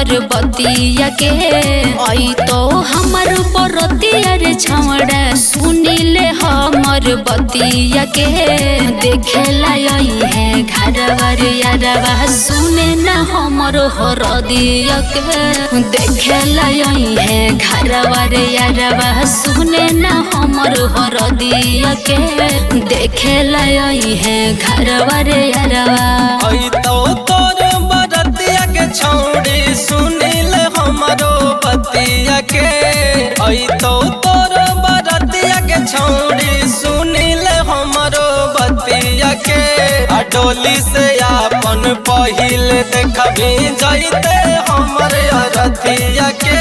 हमर बतिया के आई तो हमर बरतिया रे छौड़ा सुनिले हमर बतिया के देखेला आई है घरवा रे यारवा सुने ना हमर हरदिया के देखेला आई है घरवा रे यारवा सुने ना हमर हरदिया के देखेला आई है घरवा रे यारवा आई तो तोर बरतिया के छौड़ी सुनिल हमरो बतिया के आई तो तोर बरतिया के छौड़ी सुनिल हमरो बतिया के डोली से आपन पहिल देखबी जाइते हमर रतिया के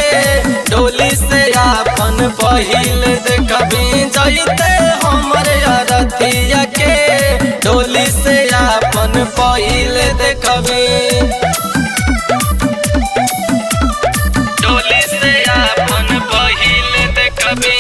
डोली से आपन पहिल देखबी जाइते हमर रतिया के डोली से आपन पहिल देखबी डोली से आपन पहिल देखबी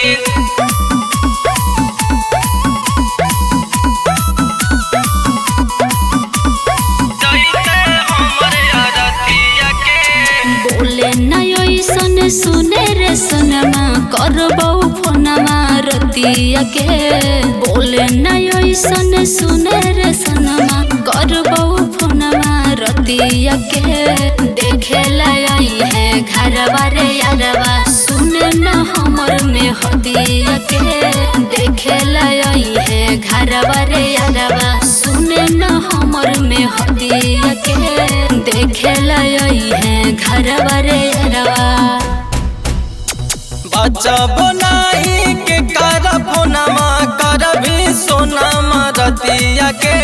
बोले नयसन सुने रे सनमा करबौ फोनमा रतिया के बोले नयसन सुने रे सनमा करबौ फोनमा रतिया के देखेला आई है घरवा रे यारवा सुने ना हमर में हदिया के देखेला आई है घरवा रे यारवा सुने ना हमर में हदिया के देखेला आई है घरवा रे यारवा बचब नाही के कर फोनमा करभी सोनमा रतिया के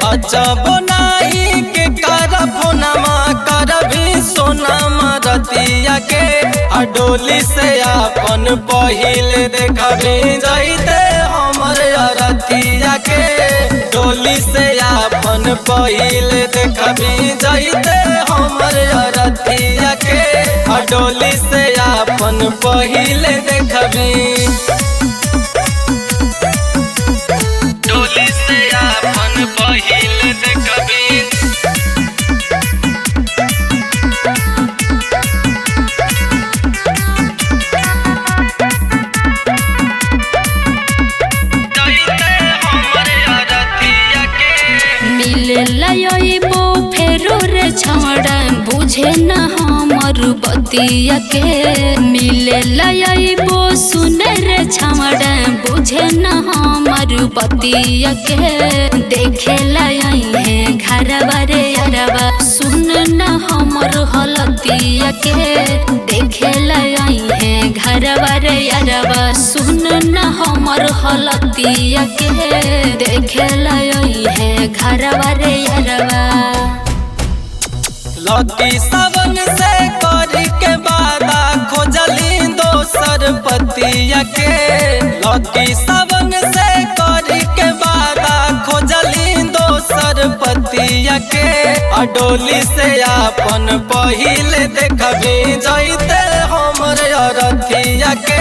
बचब नाही के कर फोनमा करभी सोनमा रतिया के डोली से आपन पहिल देखबी जाइते हमर रतिया के डोली से आपन पहिल देखबी जाइते हमर रतिया के डोली से आपन पहिल देखबी डोली से आपन पहिल देखबी मिले लयबो फेरो रे छौड़ा बुझे न हमर बतिया के मिले लयबो सुने रे छौड़ा बुझे न हमर बतिया के देखेला आई है घरवा रे यारवा सुन न हमर हलतिया के देखेला आई है घरवा रे यारवा सुन न हमर हलतिया के देखेला आई है घरवा रे यारवा लकी सावन से करी के वादा खोजली दोसर पतिया के लकी सावन से करी के वादा खोजली दोसर पतिया के डोली से आपन पहिल देखबी जाइते हमर रतिया के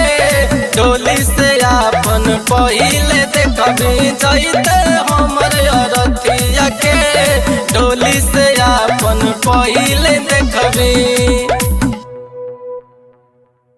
डोली से आपन पहिल देखबी जाइते हमर रतिया के डोली से आपन पहिल देखबी।